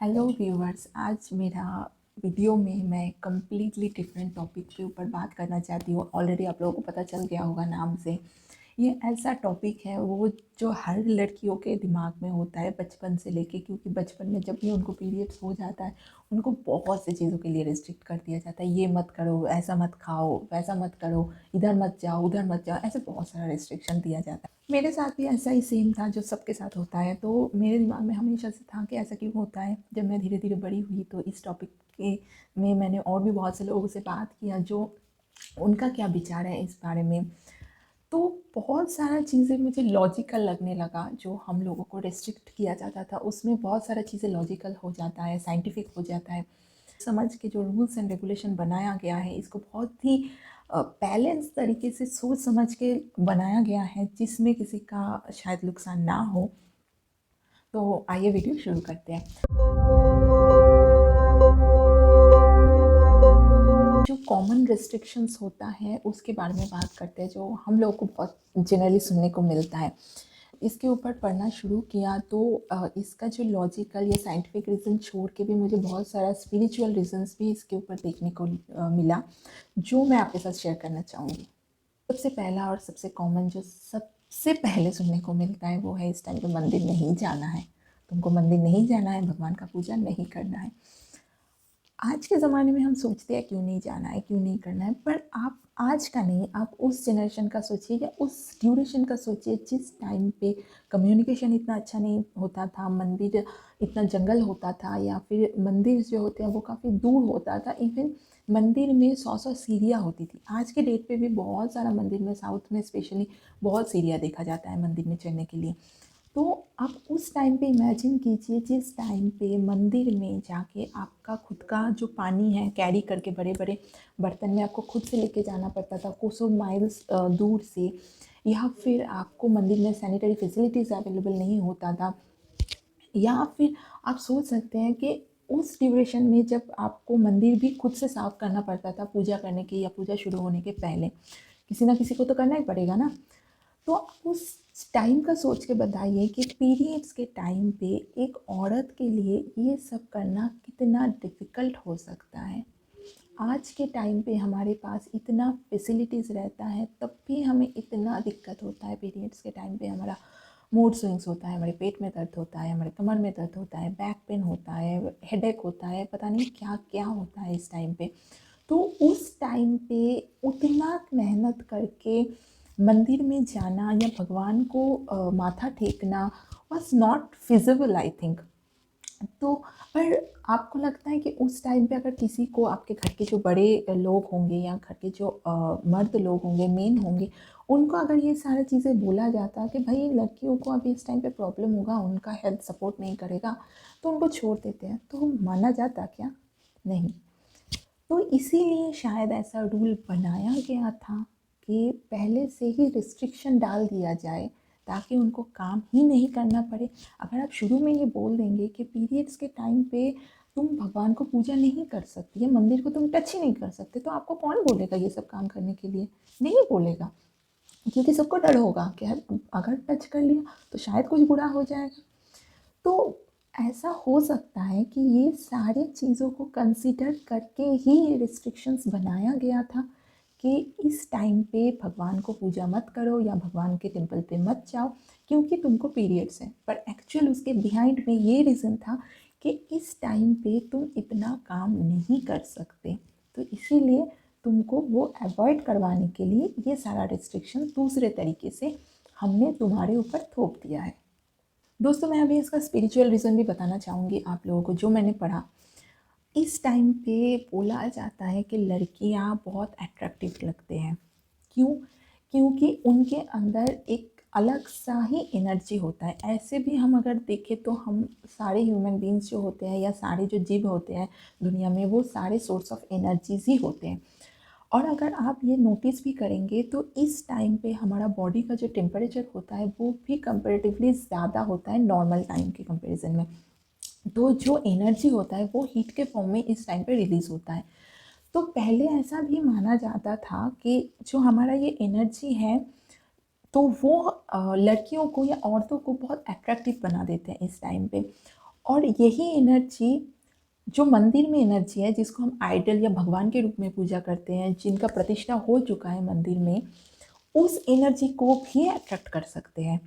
Hello viewers, आज मेरा video में मैं कम्प्लीटली डिफरेंट टॉपिक के ऊपर बात करना चाहती हूँ। ऑलरेडी आप लोगों को पता चल गया होगा नाम से। ये ऐसा टॉपिक है वो जो हर लड़कियों के दिमाग में होता है बचपन से लेके, क्योंकि बचपन में जब भी उनको पीरियड्स हो जाता है उनको बहुत सी चीज़ों के लिए रिस्ट्रिक्ट कर दिया जाता है। ये मत करो, ऐसा मत खाओ, वैसा मत करो, इधर मत जाओ, उधर मत जाओ, ऐसे बहुत सारा रिस्ट्रिक्शन दिया जाता है। मेरे साथ भी ऐसा ही सेम था जो सबके साथ होता है। तो मेरे दिमाग में हमेशा से था कि ऐसा क्यों होता है। जब मैं धीरे धीरे बड़ी हुई तो इस टॉपिक के में मैंने और भी बहुत से लोगों से बात किया जो उनका क्या विचार है इस बारे में। तो बहुत सारा चीज़ें मुझे लॉजिकल लगने लगा। जो हम लोगों को रिस्ट्रिक्ट किया जाता था उसमें बहुत सारा चीज़ें लॉजिकल हो जाता है, साइंटिफिक हो जाता है। समझ के जो रूल्स एंड रेगुलेशन बनाया गया है इसको बहुत ही बैलेंस तरीके से सोच समझ के बनाया गया है, जिसमें किसी का शायद नुकसान ना हो। तो आइए वीडियो शुरू करते हैं। जो कॉमन रिस्ट्रिक्शंस होता है उसके बारे में बात करते हैं, जो हम लोगों को बहुत जनरली सुनने को मिलता है। इसके ऊपर पढ़ना शुरू किया तो इसका जो लॉजिकल या साइंटिफिक रीज़न छोड़ के भी मुझे बहुत सारा स्पिरिचुअल रीजंस भी इसके ऊपर देखने को मिला, जो मैं आपके साथ शेयर करना चाहूँगी। सबसे पहला और सबसे कॉमन जो सबसे पहले सुनने को मिलता है वो है इस टाइम पे मंदिर नहीं जाना है। तुमको मंदिर नहीं जाना है, भगवान का पूजा नहीं करना है। आज के ज़माने में हम सोचते हैं क्यों नहीं जाना है, क्यों नहीं करना है, पर आप आज का नहीं, आप उस जनरेशन का सोचिए या उस ड्यूरेशन का सोचिए जिस टाइम पे कम्युनिकेशन इतना अच्छा नहीं होता था, मंदिर इतना जंगल होता था, या फिर मंदिर जो होते हैं वो काफ़ी दूर होता था। इवन मंदिर में 100-100 सीढ़ियाँ होती थी। आज के डेट पे भी बहुत सारा मंदिर में, साउथ में स्पेशली, बहुत सीढ़ियाँ देखा जाता है मंदिर में चढ़ने के लिए। तो आप उस टाइम पे इमेजिन कीजिए जिस टाइम पे मंदिर में जाके आपका खुद का जो पानी है कैरी करके बड़े बड़े बर्तन में आपको खुद से लेके जाना पड़ता था कोसों माइल्स दूर से, या फिर आपको मंदिर में सैनिटरी फैसिलिटीज़ अवेलेबल नहीं होता था, या फिर आप सोच सकते हैं कि उस ड्यूरेशन में जब आपको मंदिर भी खुद से साफ़ करना पड़ता था पूजा करने के या पूजा शुरू होने के पहले। किसी ना किसी को तो करना ही पड़ेगा ना। तो आप उस टाइम का सोच के बताइए कि पीरियड्स के टाइम पे एक औरत के लिए ये सब करना कितना डिफ़िकल्ट हो सकता है। आज के टाइम पे हमारे पास इतना फैसिलिटीज़ रहता है तब भी हमें इतना दिक्कत होता है। पीरियड्स के टाइम पे हमारा मूड स्विंग्स होता है, हमारे पेट में दर्द होता है, हमारे कमर में दर्द होता है, बैक पेन होता है, हेडेक होता है, पता नहीं क्या क्या होता है इस टाइम पे। तो उस टाइम पे उतना मेहनत करके मंदिर में जाना या भगवान को माथा टेकना was not feasible I think. तो पर आपको लगता है कि उस टाइम पे अगर किसी को, आपके घर के जो बड़े लोग होंगे या घर के जो मर्द लोग होंगे, मेन होंगे, उनको अगर ये सारी चीज़ें बोला जाता कि भाई लड़कियों को अभी इस टाइम पे प्रॉब्लम होगा, उनका हेल्थ सपोर्ट नहीं करेगा, तो उनको छोड़ देते हैं, तो माना जाता क्या? नहीं। तो इसीलिए शायद ऐसा रूल बनाया गया था कि पहले से ही रिस्ट्रिक्शन डाल दिया जाए ताकि उनको काम ही नहीं करना पड़े। अगर आप शुरू में ये बोल देंगे कि पीरियड्स के टाइम पे तुम भगवान को पूजा नहीं कर सकती या मंदिर को तुम टच ही नहीं कर सकते, तो आपको कौन बोलेगा ये सब काम करने के लिए? नहीं बोलेगा, क्योंकि सबको डर होगा कि यार अगर टच कर लिया तो शायद कुछ बुरा हो जाएगा। तो ऐसा हो सकता है कि ये सारी चीज़ों को कंसीडर करके ही रिस्ट्रिक्शंस बनाया गया था कि इस टाइम पे भगवान को पूजा मत करो या भगवान के टेम्पल पे मत जाओ क्योंकि तुमको पीरियड्स हैं। पर एक्चुअल उसके बिहाइंड में ये रीज़न था कि इस टाइम पे तुम इतना काम नहीं कर सकते, तो इसीलिए तुमको वो अवॉइड करवाने के लिए ये सारा रिस्ट्रिक्शन दूसरे तरीके से हमने तुम्हारे ऊपर थोप दिया है। दोस्तों, मैं अभी इसका स्पिरिचुअल रीज़न भी बताना चाहूँगी आप लोगों को, जो मैंने पढ़ा। इस टाइम पे बोला जाता है कि लड़कियाँ बहुत अट्रैक्टिव लगते हैं। क्यों? क्योंकि उनके अंदर एक अलग सा ही एनर्जी होता है। ऐसे भी हम अगर देखें तो हम सारे ह्यूमन बीइंग्स जो होते हैं या सारे जो जीव होते हैं दुनिया में, वो सारे सोर्स ऑफ एनर्जीज़ ही होते हैं। और अगर आप ये नोटिस भी करेंगे तो इस टाइम पे हमारा बॉडी का जो टेम्परेचर होता है वो भी कंपैरेटिवली ज़्यादा होता है नॉर्मल टाइम के कंपैरिजन में। तो जो एनर्जी होता है वो हीट के फॉर्म में इस टाइम पे रिलीज़ होता है। तो पहले ऐसा भी माना जाता था कि जो हमारा ये एनर्जी है तो वो लड़कियों को या औरतों को बहुत अट्रैक्टिव बना देते हैं इस टाइम पे। और यही एनर्जी जो मंदिर में एनर्जी है, जिसको हम आइडल या भगवान के रूप में पूजा करते हैं, जिनका प्रतिष्ठा हो चुका है मंदिर में, उस एनर्जी को भी अट्रैक्ट कर सकते हैं।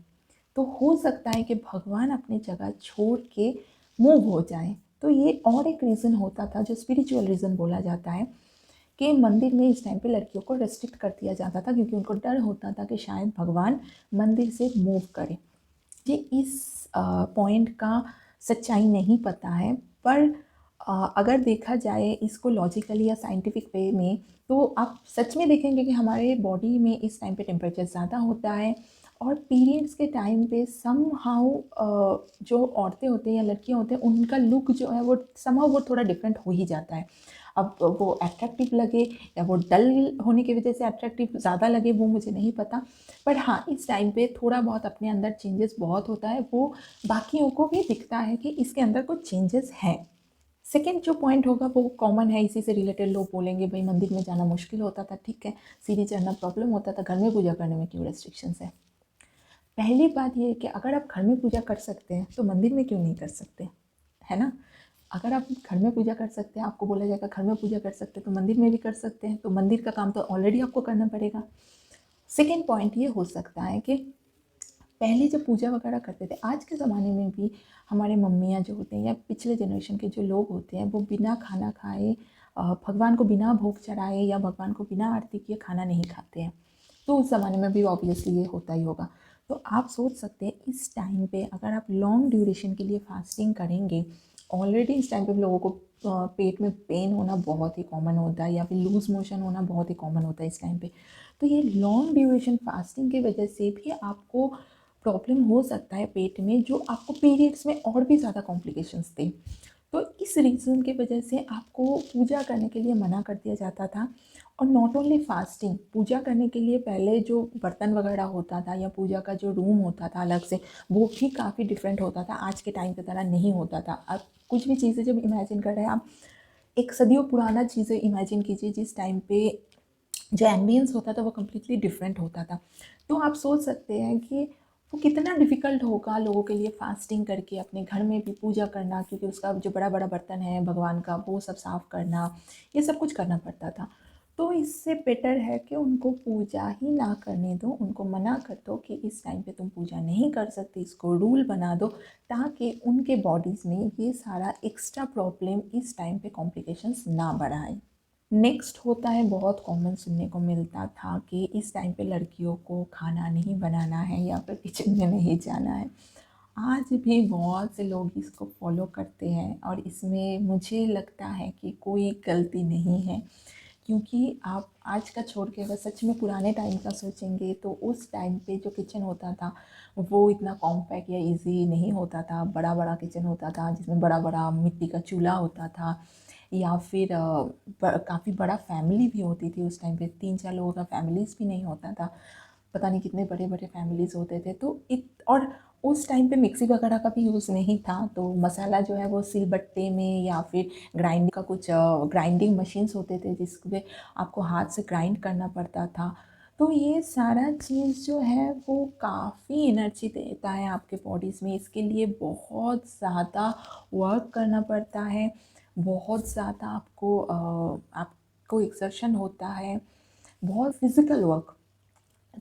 तो हो सकता है कि भगवान अपनी जगह छोड़ के मूव हो जाए। तो ये और एक रीज़न होता था जो स्पिरिचुअल रीज़न बोला जाता है कि मंदिर में इस टाइम पे लड़कियों को रेस्ट्रिक्ट कर दिया जाता था, क्योंकि उनको डर होता था कि शायद भगवान मंदिर से मूव करे। ये इस पॉइंट का सच्चाई नहीं पता है, पर अगर देखा जाए इसको लॉजिकली या साइंटिफिक वे में, तो आप सच में देखेंगे कि हमारे बॉडी में इस टाइम पे टेम्परेचर ज़्यादा होता है, और पीरियड्स के टाइम पे समहाउ जो औरतें होते हैं या लड़कियां होते हैं, उनका लुक जो है वो समहाउ वो थोड़ा डिफरेंट हो ही जाता है। अब वो अट्रैक्टिव लगे या वो डल होने की वजह से अट्रैक्टिव ज़्यादा लगे, वो मुझे नहीं पता। पर हाँ, इस टाइम पे थोड़ा बहुत अपने अंदर चेंजेस बहुत होता है, वो बाकियों को भी दिखता है कि इसके अंदर कुछ चेंजेस हैं। सेकेंड जो पॉइंट होगा वो कॉमन है, इसी से रिलेटेड लोग बोलेंगे भाई मंदिर में जाना मुश्किल होता था, ठीक है, सीढ़ी चढ़ना प्रॉब्लम होता था, घर में पूजा करने में क्यों रेस्ट्रिक्शंस है? पहली बात ये है कि अगर आप घर में पूजा कर सकते हैं तो मंदिर में क्यों नहीं कर सकते, है ना? अगर आप घर में पूजा कर सकते हैं, आपको बोला जाएगा घर में पूजा कर सकते हैं तो मंदिर में भी कर सकते हैं, तो मंदिर का काम तो ऑलरेडी आपको करना पड़ेगा। सेकेंड पॉइंट ये हो सकता है कि पहले जब पूजा वगैरह करते थे, आज के ज़माने में भी हमारे मम्मियाँ जो होते हैं या पिछले जनरेशन के जो लोग होते हैं, वो बिना खाना खाए भगवान को बिना भोग चढ़ाए या भगवान को बिना आरती किए खाना नहीं खाते हैं। तो उस ज़माने में भी ऑब्वियसली ये होता ही होगा। तो आप सोच सकते हैं इस टाइम पे अगर आप लॉन्ग ड्यूरेशन के लिए फास्टिंग करेंगे, ऑलरेडी इस टाइम पे लोगों को पेट में पेन होना बहुत ही कॉमन होता है, या फिर लूज़ मोशन होना बहुत ही कॉमन होता है इस टाइम पे। तो ये लॉन्ग ड्यूरेशन फास्टिंग की वजह से भी आपको प्रॉब्लम हो सकता है पेट में, जो आपको पीरियड्स में और भी ज़्यादा कॉम्प्लिकेशंस थे। तो इस रीज़न की वजह से आपको पूजा करने के लिए मना कर दिया जाता था। और नॉट ओनली फास्टिंग, पूजा करने के लिए पहले जो बर्तन वगैरह होता था या पूजा का जो रूम होता था अलग से, वो भी काफ़ी डिफरेंट होता था, आज के टाइम की तरह नहीं होता था। अब कुछ भी चीज़ें जब इमेजिन कर रहे हैं आप, एक सदियों पुराना चीज़ें इमेजिन कीजिए, जिस टाइम पे जो एम्बियंस होता था वो कम्प्लीटली डिफरेंट होता था। तो आप सोच सकते हैं कि वो कितना डिफ़िकल्ट होगा लोगों के लिए फास्टिंग करके अपने घर में भी पूजा करना, क्योंकि उसका जो बड़ा बड़ा बर्तन है भगवान का, वो सब साफ़ करना, ये सब कुछ करना पड़ता था। तो इससे बेटर है कि उनको पूजा ही ना करने दो, उनको मना कर दो कि इस टाइम पे तुम पूजा नहीं कर सकते, इसको रूल बना दो, ताकि उनके बॉडीज़ में ये सारा एक्स्ट्रा प्रॉब्लम इस टाइम पे कॉम्प्लिकेशंस ना बढ़ाए। नेक्स्ट होता है, बहुत कॉमन सुनने को मिलता था कि इस टाइम पे लड़कियों को खाना नहीं बनाना है या फिर किचन में नहीं जाना है। आज भी बहुत से लोग इसको फॉलो करते हैं, और इसमें मुझे लगता है कि कोई गलती नहीं है, क्योंकि आप आज का छोड़ के अगर सच में पुराने टाइम का सोचेंगे तो उस टाइम पे जो किचन होता था वो इतना कॉम्पैक्ट या इजी नहीं होता था। बड़ा बड़ा किचन होता था जिसमें बड़ा बड़ा मिट्टी का चूल्हा होता था, या फिर काफ़ी बड़ा फैमिली भी होती थी उस टाइम पे, 3-4 लोगों का फैमिलीज़ भी नहीं होता था, पता नहीं कितने बड़े बड़े फैमिलीज़ होते थे। तो और उस टाइम पे मिक्सी वगैरह का भी यूज़ नहीं था, तो मसाला जो है वो सिलबट्टे में या फिर ग्राइंड का कुछ ग्राइंडिंग मशीन्स होते थे जिसमें आपको हाथ से ग्राइंड करना पड़ता था। तो ये सारा चीज़ जो है वो काफ़ी एनर्जी देता है आपके बॉडीज़ में, इसके लिए बहुत ज़्यादा वर्क करना पड़ता है, बहुत ज़्यादा आपको एक्सर्शन होता है, बहुत फिज़िकल वर्क।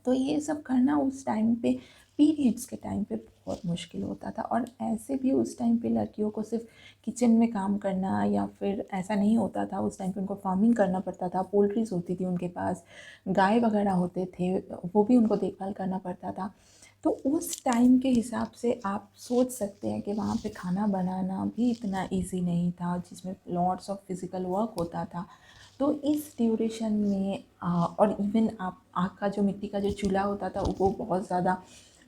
तो ये सब करना उस टाइम पे, पीरियड्स के टाइम पे बहुत मुश्किल होता था। और ऐसे भी उस टाइम पे लड़कियों को सिर्फ किचन में काम करना या फिर ऐसा नहीं होता था, उस टाइम पे उनको फार्मिंग करना पड़ता था, पोल्ट्रीज होती थी उनके पास, गाय वगैरह होते थे, वो भी उनको देखभाल करना पड़ता था। तो उस टाइम के हिसाब से आप सोच सकते हैं कि वहाँ पे खाना बनाना भी इतना ईजी नहीं था, जिसमें लॉट्स ऑफ फिज़िकल वर्क होता था। तो इस ड्यूरेशन में और इवन आप आग का जो मिट्टी का जो चूल्हा होता था वो बहुत ज़्यादा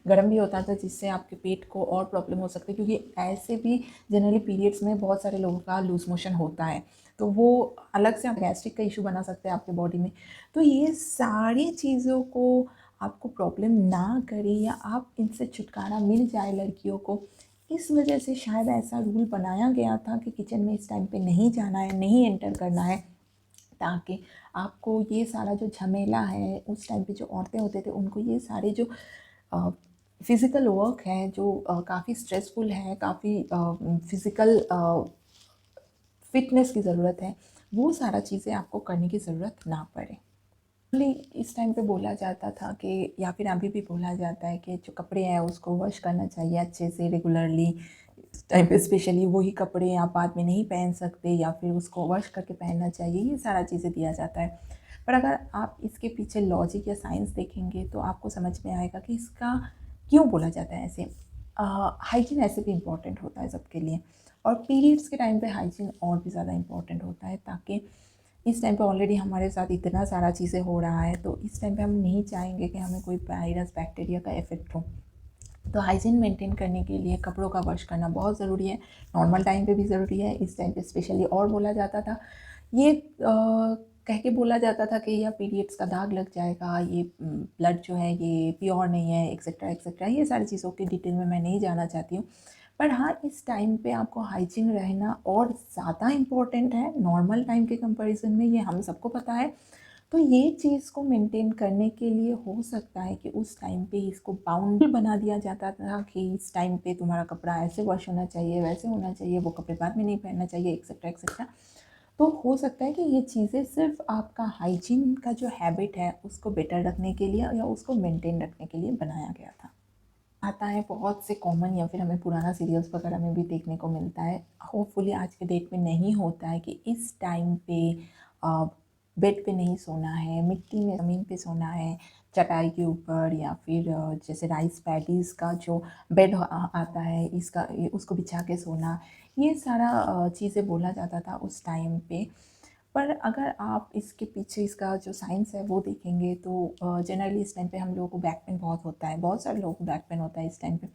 गर्म भी होता था, जिससे आपके पेट को और प्रॉब्लम हो सकती है, क्योंकि ऐसे भी जनरली पीरियड्स में बहुत सारे लोगों का लूज मोशन होता है, तो वो अलग से आप गैस्ट्रिक का इशू बना सकते हैं आपके बॉडी में। तो ये सारी चीज़ों को आपको प्रॉब्लम ना करे या आप इनसे छुटकारा मिल जाए लड़कियों को, इस वजह से शायद ऐसा रूल बनाया गया था कि किचन में इस टाइम पे नहीं जाना है, नहीं एंटर करना है, ताकि आपको ये सारा जो झमेला है, उस टाइम पे जो औरतें होते थे उनको ये सारे जो फिज़िकल वर्क है जो काफ़ी स्ट्रेसफुल है, काफ़ी फिज़िकल फ़िटनेस की ज़रूरत है, वो सारा चीज़ें आपको करने की ज़रूरत ना पड़े। नॉर्मली इस टाइम पे बोला जाता था कि, या फिर अभी भी बोला जाता है कि जो कपड़े हैं उसको वॉश करना चाहिए अच्छे से रेगुलरली। इस टाइम पे स्पेशली वही कपड़े आप बाद में नहीं पहन सकते, या फिर उसको वॉश करके पहनना चाहिए, ये सारा चीज़ें दिया जाता है। पर अगर आप इसके पीछे लॉजिक या साइंस देखेंगे तो आपको समझ में आएगा कि इसका क्यों बोला जाता है ऐसे। हाइजीन ऐसे भी इम्पॉर्टेंट होता है सबके लिए, और पीरियड्स के टाइम पे हाइजीन और भी ज़्यादा इम्पॉर्टेंट होता है, ताकि इस टाइम पे ऑलरेडी हमारे साथ इतना सारा चीज़ें हो रहा है, तो इस टाइम पे हम नहीं चाहेंगे कि हमें कोई वायरस बैक्टीरिया का इफ़ेक्ट हो। तो हाइजीन मेंटेन करने के लिए कपड़ों का वॉश करना बहुत ज़रूरी है, नॉर्मल टाइम पे भी ज़रूरी है, इस टाइम पे स्पेशली और बोला जाता था। ये कह के बोला जाता था कि या पीरियड्स का दाग लग जाएगा, ये ब्लड जो है ये प्योर नहीं है, एक्सेट्रा एक्सेट्रा, ये सारी चीज़ों की डिटेल में मैं नहीं जाना चाहती हूँ। पर हाँ, इस टाइम पे आपको हाइजीन रहना और ज़्यादा इम्पोर्टेंट है नॉर्मल टाइम के कंपैरिजन में, ये हम सबको पता है। तो ये चीज़ को मेंटेन करने के लिए हो सकता है कि उस टाइम पे इसको बाउंड्री बना दिया जाता था कि इस टाइम पे तुम्हारा कपड़ा ऐसे वॉश होना चाहिए, वैसे होना चाहिए, वो कपड़े बाद में नहीं पहनना चाहिए, एक्सेट्रा एक्सेट्रा। तो हो सकता है कि ये चीज़ें सिर्फ़ आपका हाइजीन का जो हैबिट है उसको बेटर रखने के लिए या उसको मेंटेन रखने के लिए बनाया गया था। आता है बहुत से कॉमन, या फिर हमें पुराना सीरियल्स वगैरह में भी देखने को मिलता है। होपफुली आज के डेट में नहीं होता है कि इस टाइम पे अ, बेड पे नहीं सोना है, मिट्टी में ज़मीन पे सोना है, चटाई के ऊपर, या फिर जैसे राइस पैडीज़ का जो बेड आता है इसका उसको बिछा के सोना, ये सारा चीज़ें बोला जाता था उस टाइम पे। पर अगर आप इसके पीछे इसका जो साइंस है वो देखेंगे तो जनरली इस टाइम पे हम लोगों को बैक पेन बहुत होता है, बहुत सारे लोगों को बैक पेन होता है इस टाइम पे।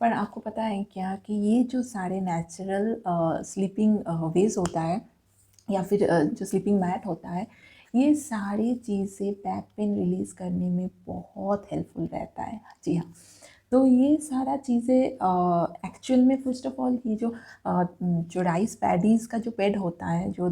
पर आपको पता है क्या कि ये जो सारे नेचुरल स्लीपिंग वेज़ होता है, या फिर जो स्लीपिंग मैट होता है, ये सारी चीज़ें बैक पेन रिलीज़ करने में बहुत हेल्पफुल रहता है। जी हाँ। तो ये सारा चीज़ें एक्चुअल में फ़र्स्ट ऑफ़ ऑल ये जो राइस पैडीज़ का जो बेड होता है, जो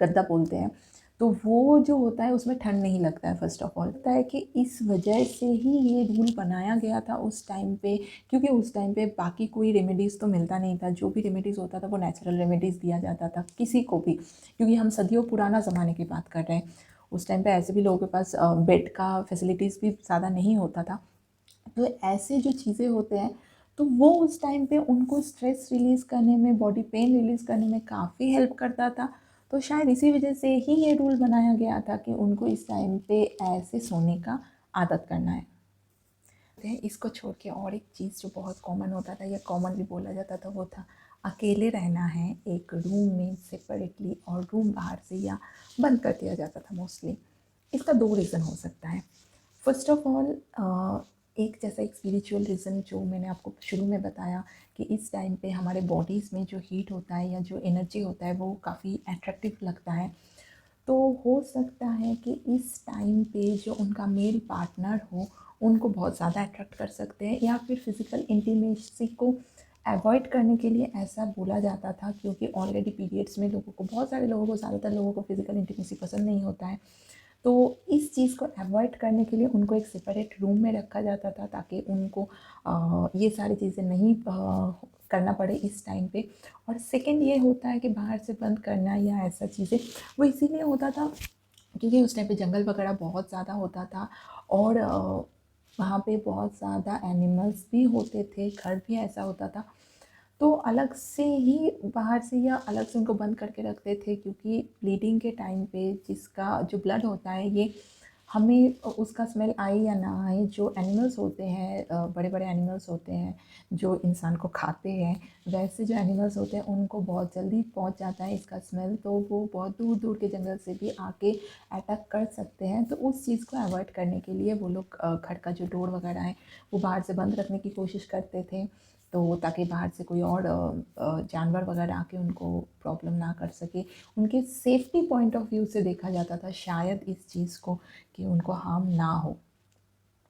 गद्दा बोलते हैं, तो वो जो होता है उसमें ठंड नहीं लगता है फ़र्स्ट ऑफ़ ऑल। लगता है कि इस वजह से ही ये रूल बनाया गया था उस टाइम पे, क्योंकि उस टाइम पे बाकी कोई रेमेडीज़ तो मिलता नहीं था, जो भी रेमेडीज़ होता था वो नेचुरल रेमेडीज़ दिया जाता था किसी को भी, क्योंकि हम सदियों पुराना ज़माने की बात कर रहे हैं। उस टाइम पे ऐसे भी लोगों के पास बेड का फैसिलिटीज़ भी ज़्यादा नहीं होता था। तो ऐसे जो चीज़ें होते हैं, तो वो उस टाइम पे उनको स्ट्रेस रिलीज़ करने में, बॉडी पेन रिलीज़ करने में काफ़ी हेल्प करता था। तो शायद इसी वजह से ही ये रूल बनाया गया था कि उनको इस टाइम पे ऐसे सोने का आदत करना है। इसको छोड़ के और एक चीज़ जो बहुत कॉमन होता था या कॉमनली बोला जाता था, वो था अकेले रहना है एक रूम में सेपरेटली, और रूम बाहर से या बंद कर दिया जाता था मोस्टली। इसका 2 रीज़न हो सकता है। फर्स्ट ऑफ ऑल एक जैसा एक स्पिरिचुअल रीज़न जो मैंने आपको शुरू में बताया कि इस टाइम पे हमारे बॉडीज़ में जो हीट होता है या जो एनर्जी होता है वो काफ़ी अट्रैक्टिव लगता है। तो हो सकता है कि इस टाइम पे जो उनका मेल पार्टनर हो, उनको बहुत ज़्यादा अट्रैक्ट कर सकते हैं, या फिर फिज़िकल इंटीमेसी को अवॉइड करने के लिए ऐसा बोला जाता था, क्योंकि ऑलरेडी पीरियड्स में लोगों को, बहुत सारे लोगों को, ज़्यादातर लोगों को फिज़िकल इंटीमेसी पसंद नहीं होता है। तो इस चीज़ को अवॉइड करने के लिए उनको एक सेपरेट रूम में रखा जाता था, ताकि उनको ये सारी चीज़ें नहीं करना पड़े इस टाइम पे। और सेकंड ये होता है कि बाहर से बंद करना या ऐसा चीज़ें, वो इसीलिए होता था क्योंकि उस टाइम पे जंगल वगैरह बहुत ज़्यादा होता था, और वहाँ पे बहुत ज़्यादा एनिमल्स भी होते थे, घर भी ऐसा होता था। तो अलग से ही बाहर से या अलग से उनको बंद करके रखते थे, क्योंकि ब्लीडिंग के टाइम पे जिसका जो ब्लड होता है, ये हमें उसका स्मेल आए या ना आए, जो एनिमल्स होते हैं, बड़े बड़े एनिमल्स होते हैं जो इंसान को खाते हैं, वैसे जो एनिमल्स होते हैं उनको बहुत जल्दी पहुंच जाता है इसका स्मेल, तो वो बहुत दूर दूर के जंगल से भी आके अटैक कर सकते हैं। तो उस चीज़ को अवॉइड करने के लिए वो लोग घर का जो डोर वगैरह है वो बाहर से बंद रखने की कोशिश करते थे, तो ताकि बाहर से कोई और जानवर वगैरह आके उनको प्रॉब्लम ना कर सके। उनके सेफ्टी पॉइंट ऑफ व्यू से देखा जाता था शायद इस चीज़ को, कि उनको हार्म ना हो।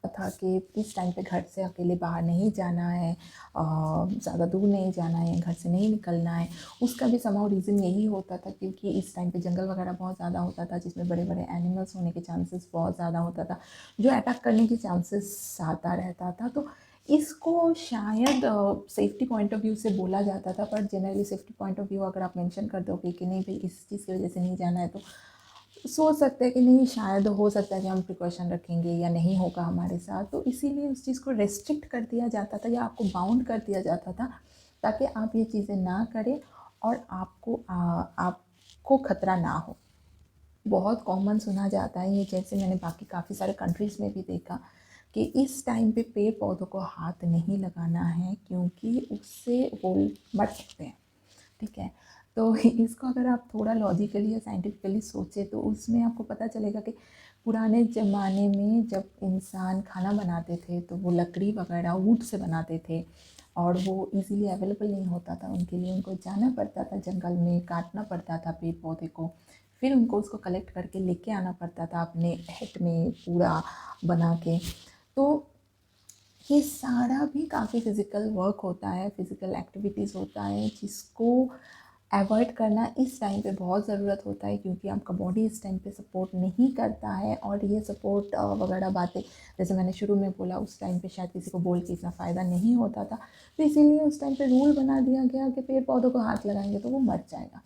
था कि इस टाइम पे घर से अकेले बाहर नहीं जाना है, ज़्यादा दूर नहीं जाना है, घर से नहीं निकलना है। उसका भी समहाउ रीज़न यही होता था, क्योंकि इस टाइम पे जंगल वगैरह बहुत ज़्यादा होता था, जिसमें बड़े बड़े एनिमल्स होने के चांसेस बहुत ज़्यादा होता था, जो अटैक करने के चांसेस ज़्यादा रहता था। तो इसको शायद सेफ्टी पॉइंट ऑफ व्यू से बोला जाता था, पर generally safety point of view अगर आप मेंशन कर दोगे कि नहीं भाई इस चीज़ की वजह से नहीं जाना है, तो सोच सकते हैं कि नहीं शायद हो सकता है कि हम प्रिकॉशन रखेंगे या नहीं होगा हमारे साथ, तो इसीलिए उस चीज़ को रेस्ट्रिक्ट कर दिया जाता था या आपको बाउंड कर दिया जाता था ताकि आप ये चीज़ें ना करें और आपको खतरा ना हो। बहुत कॉमन सुना जाता है ये, जैसे मैंने बाकी काफ़ी सारे कंट्रीज़ में भी देखा कि इस टाइम पे पेड़ पौधों को हाथ नहीं लगाना है क्योंकि उससे वो मर सकते हैं। ठीक है, तो इसको अगर आप थोड़ा लॉजिकली या साइंटिफिकली सोचें तो उसमें आपको पता चलेगा कि पुराने ज़माने में जब इंसान खाना बनाते थे तो वो लकड़ी वगैरह वुड से बनाते थे और वो इजीली अवेलेबल नहीं होता था उनके लिए, उनको जाना पड़ता था जंगल में, काटना पड़ता था पेड़ पौधे को, फिर उनको उसको कलेक्ट करके लेके आना पड़ता था अपने हेड में पूरा बना के। तो ये सारा भी काफ़ी फ़िज़िकल वर्क होता है, फ़िज़िकल एक्टिविटीज़ होता है जिसको अवॉइड करना इस टाइम पे बहुत ज़रूरत होता है क्योंकि आपका बॉडी इस टाइम पे सपोर्ट नहीं करता है। और ये सपोर्ट वगैरह बातें जैसे मैंने शुरू में बोला उस टाइम पे शायद किसी को बोल के इतना फ़ायदा नहीं होता था, तो इसीलिए उस टाइम पे रूल बना दिया गया कि पेड़ पौधों को हाथ लगाएंगे तो वो मर जाएगा।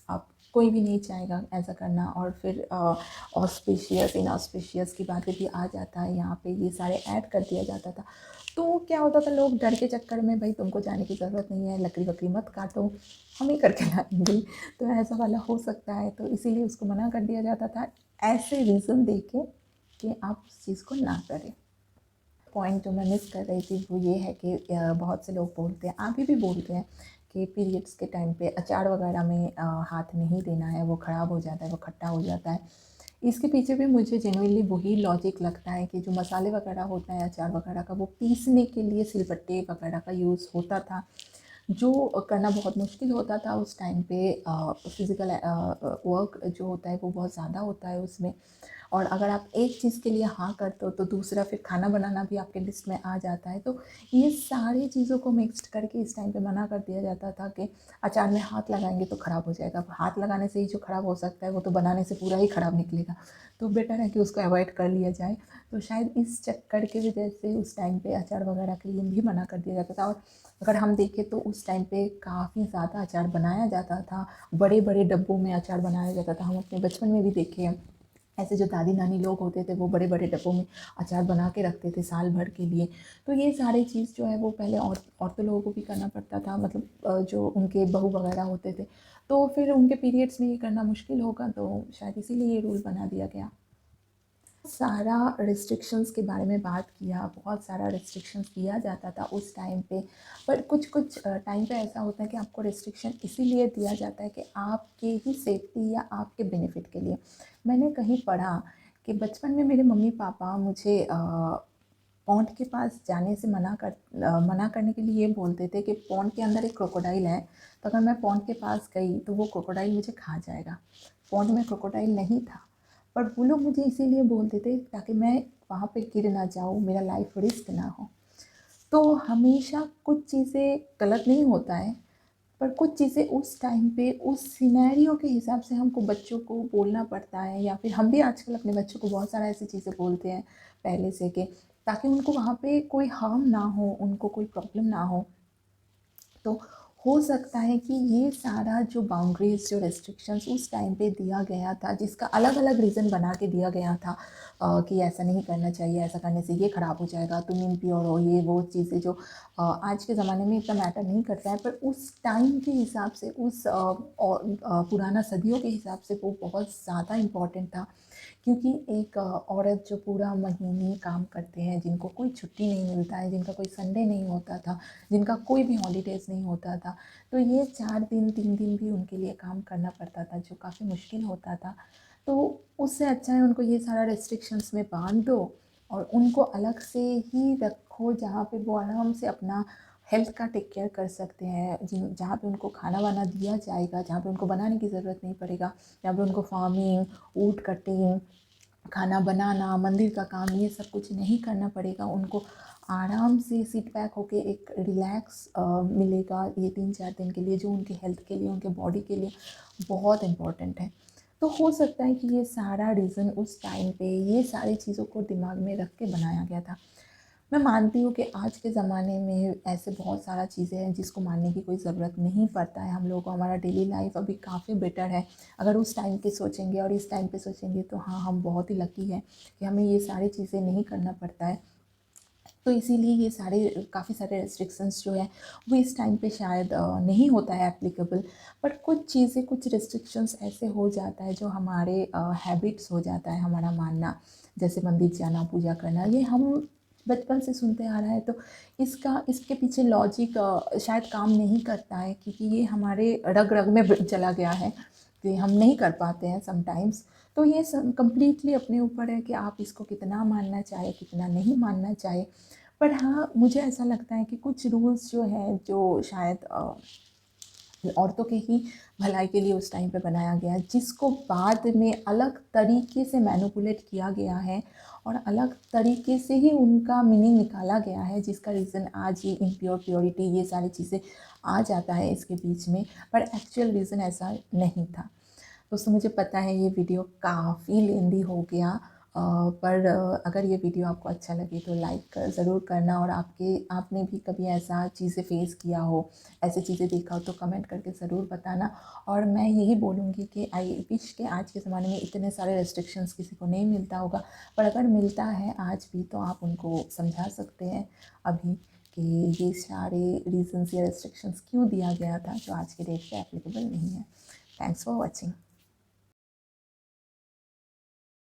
अब कोई भी नहीं चाहेगा ऐसा करना। और फिर ऑस्पिशियस इनऑस्पिशियस की बातें भी आ जाता है यहाँ पे, ये सारे ऐड कर दिया जाता था। तो क्या होता था, लोग डर के चक्कर में भाई तुमको जाने की ज़रूरत नहीं है, लकड़ी वकड़ी मत काटो, हम ही करके लाएंगे, तो ऐसा वाला हो सकता है, तो इसीलिए उसको मना कर दिया जाता था ऐसे रीज़न दे के कि आप उस चीज़ को ना करें। पॉइंट जो मैं मिस कर रही थी वो ये है कि बहुत से लोग बोलते हैं, अभी भी बोलते हैं कि पीरियड्स के टाइम पे अचार वगैरह में हाथ नहीं देना है, वो ख़राब हो जाता है, वो खट्टा हो जाता है। इसके पीछे भी मुझे जेनुइनली वही लॉजिक लगता है कि जो मसाले वगैरह होता है अचार वगैरह का, वो पीसने के लिए सिलबट्टे वगैरह का यूज़ होता था, जो करना बहुत मुश्किल होता था उस टाइम पे। फिज़िकल वर्क जो होता है वो बहुत ज़्यादा होता है उसमें, और अगर आप एक चीज़ के लिए हाँ करते हो तो दूसरा फिर खाना बनाना भी आपके लिस्ट में आ जाता है। तो ये सारी चीज़ों को मिक्स्ड करके इस टाइम पे मना कर दिया जाता था कि अचार में हाथ लगाएंगे तो ख़राब हो जाएगा। अब हाथ लगाने से ही जो ख़राब हो सकता है वो तो बनाने से पूरा ही ख़राब निकलेगा, तो बेटर है कि उसको अवॉइड कर लिया जाए। तो शायद इस चक्कर की वजह से उस टाइम पे अचार वगैरह के लिए भी मना कर दिया जाता था। और अगर हम देखें तो उस टाइम पे काफ़ी ज़्यादा अचार बनाया जाता था, बड़े बड़े डब्बों में अचार बनाया जाता था। हम अपने बचपन में भी देखे हैं, ऐसे जो दादी नानी लोग होते थे वो बड़े बड़े डब्बों में अचार बना के रखते थे साल भर के लिए। तो ये सारी चीज़ जो है वो पहले औरतों लोगों को भी करना पड़ता था, मतलब जो उनके बहू वगैरह होते थे, तो फिर उनके पीरियड्स में ये करना मुश्किल होगा, तो शायद इसीलिए ये रूल बना दिया गया। सारा रिस्ट्रिक्शंस के बारे में बात किया, बहुत सारा रिस्ट्रिक्शंस दिया जाता था उस टाइम पे, पर कुछ कुछ टाइम पे ऐसा होता है कि आपको रिस्ट्रिक्शन इसीलिए दिया जाता है कि आपके ही सेफ्टी या आपके बेनिफिट के लिए। मैंने कहीं पढ़ा कि बचपन में मेरे मम्मी पापा मुझे पॉन्ड के पास जाने से मना करने के लिए ये बोलते थे कि पॉन्ड के अंदर एक क्रोकोडाइल है, तो अगर मैं पॉन्ड के पास गई तो वो क्रोकोडाइल मुझे खा जाएगा। पॉन्ड में क्रोकोडाइल नहीं था, पर वो लोग मुझे इसीलिए बोलते थे ताकि मैं वहाँ पे गिर ना जाऊँ, मेरा लाइफ रिस्क ना हो। तो हमेशा कुछ चीज़ें गलत नहीं होता है, पर कुछ चीज़ें उस टाइम पे उस सिनेरियो के हिसाब से हमको बच्चों को बोलना पड़ता है, या फिर हम भी आजकल अपने बच्चों को बहुत सारा ऐसी चीज़ें बोलते हैं पहले से कि ताकि उनको वहाँ पे कोई हार्म ना हो, उनको कोई प्रॉब्लम ना हो। तो हो सकता है कि ये सारा जो बाउंड्रीज जो रेस्ट्रिक्शंस उस टाइम पे दिया गया था, जिसका अलग अलग रीज़न बना के दिया गया था कि ऐसा नहीं करना चाहिए, ऐसा करने से ये ख़राब हो जाएगा, तुम इम्प्योर हो, ये वो चीज़ें जो आज के ज़माने में इतना मैटर नहीं करता है, पर उस टाइम के हिसाब से उस पुराना सदियों के हिसाब से वो बहुत ज़्यादा इम्पॉर्टेंट था। क्योंकि एक औरत जो पूरा महीने काम करते हैं, जिनको कोई छुट्टी नहीं मिलता है, जिनका कोई संडे नहीं होता था, जिनका कोई भी हॉलीडेज़ नहीं होता था, तो ये 4 दिन 3 दिन भी उनके लिए काम करना पड़ता था, जो काफ़ी मुश्किल होता था। तो उससे अच्छा है उनको ये सारा रेस्ट्रिक्शंस में बांध दो और उनको अलग से ही रखो जहाँ पे वो आराम से अपना हेल्थ का टेक केयर कर सकते हैं, जिन जहाँ पे उनको खाना वाना दिया जाएगा, जहाँ पे उनको बनाने की ज़रूरत नहीं पड़ेगा, जहाँ पे उनको फार्मिंग, वुड कटिंग, खाना बनाना, मंदिर का काम, ये सब कुछ नहीं करना पड़ेगा। उनको आराम से सिट बैक होके एक रिलैक्स मिलेगा ये 3-4 दिन के लिए, जो उनके हेल्थ के लिए, उनके बॉडी के लिए बहुत इम्पॉर्टेंट है। तो हो सकता है कि ये सारा रीज़न उस टाइम पे ये सारी चीज़ों को दिमाग में रख के बनाया गया था। मैं मानती हूँ कि आज के ज़माने में ऐसे बहुत सारा चीज़ें हैं जिसको मानने की कोई ज़रूरत नहीं पड़ता है। हम लोगों को हमारा डेली लाइफ अभी काफ़ी बेटर है। अगर उस टाइम पे सोचेंगे और इस टाइम पे सोचेंगे तो हाँ, हम बहुत ही लकी हैं कि हमें ये सारी चीज़ें नहीं करना पड़ता है। तो इसीलिए ये सारे काफ़ी सारे रेस्ट्रिक्शंस जो है वो इस टाइम पे शायद नहीं होता है एप्लीकेबल। बट कुछ चीज़ें, कुछ रेस्ट्रिक्शंस ऐसे हो जाता है जो हमारे हैबिट्स हो जाता है हमारा मानना, जैसे मंदिर जाना, पूजा करना, ये हम बचपन से सुनते आ रहा है। तो इसके पीछे लॉजिक शायद काम नहीं करता है, क्योंकि ये हमारे रग रग में चला गया है कि हम नहीं कर पाते हैं समटाइम्स। तो ये सब कम्प्लीटली अपने ऊपर है कि आप इसको कितना मानना चाहे, कितना नहीं मानना चाहे। पर हाँ, मुझे ऐसा लगता है कि कुछ रूल्स जो हैं, जो शायद औरतों के ही भलाई के लिए उस टाइम पे बनाया गया है, जिसको बाद में अलग तरीके से मैनिपुलेट किया गया है और अलग तरीके से ही उनका मीनिंग निकाला गया है, जिसका रीज़न आज ये इम्प्योर प्योरिटी ये सारी चीज़ें आ जाता है इसके बीच में। पर एक्चुअल रीज़न ऐसा नहीं था। दोस्तों, मुझे पता है ये वीडियो काफ़ी लेंदी हो गया, पर अगर ये वीडियो आपको अच्छा लगे तो लाइक ज़रूर करना, और आपने भी कभी ऐसा चीज़ें फेस किया हो, ऐसी चीज़ें देखा हो तो कमेंट करके ज़रूर बताना। और मैं यही बोलूँगी कि आई विश के आज के ज़माने में इतने सारे रेस्ट्रिक्शंस किसी को नहीं मिलता होगा, पर अगर मिलता है आज भी तो आप उनको समझा सकते हैं अभी कि ये सारे रीज़न्स या रेस्ट्रिक्शंस क्यों दिया गया था, जो आज के डेट पे एप्लीकेबल नहीं है। Thanks for watching.